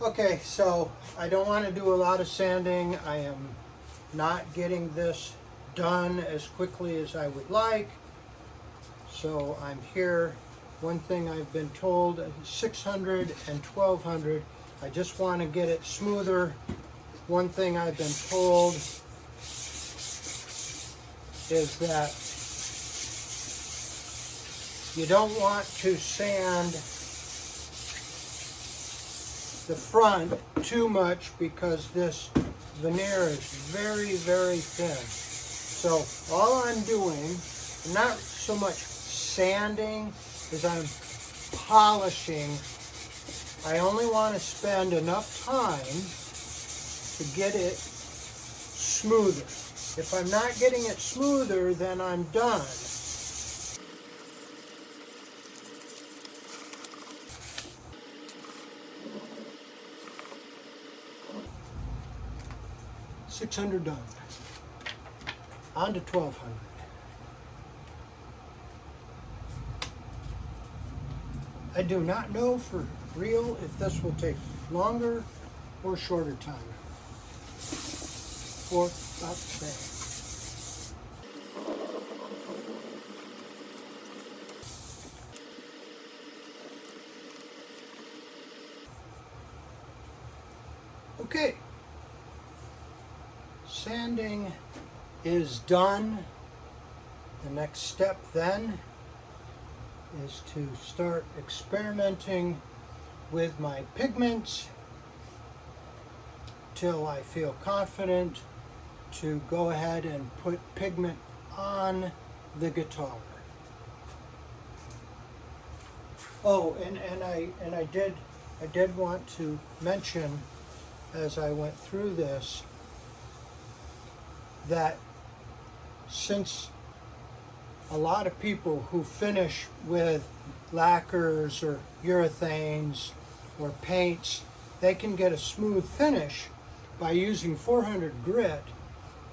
Okay, so I don't want to do a lot of sanding. I am not getting this done as quickly as I would like. So I'm here. One thing I've been told, 600 and 1200. I just want to get it smoother. One thing I've been told is that you don't want to sand the front too much because this veneer is very, very thin. So all I'm doing, not so much sanding, is I'm polishing. I only want to spend enough time to get it smoother. If I'm not getting it smoother, then I'm done. $600 done. On to $1,200. I do not know for real if this will take longer or shorter time. Or about the same. Okay. Sanding is done. The next step then is to start experimenting with my pigments till I feel confident to go ahead and put pigment on the guitar. Oh, and I did want to mention as I went through this that since a lot of people who finish with lacquers or urethanes or paints, they can get a smooth finish by using 400 grit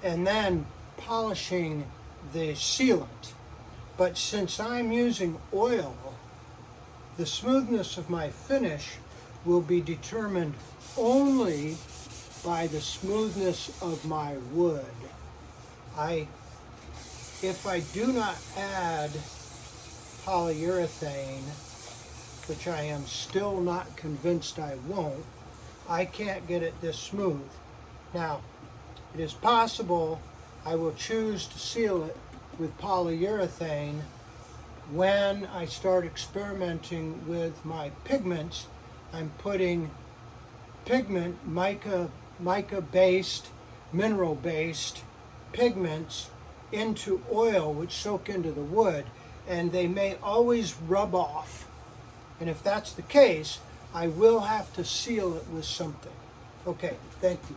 and then polishing the sealant. But since I'm using oil, the smoothness of my finish will be determined only by the smoothness of my wood. If I do not add polyurethane, which I am still not convinced I won't, I can't get it this smooth. Now, it is possible I will choose to seal it with polyurethane when I start experimenting with my pigments. I'm putting pigment, mica-based, mineral-based pigments into oil which soak into the wood, and they may always rub off. And if that's the case, I will have to seal it with something. Okay, thank you.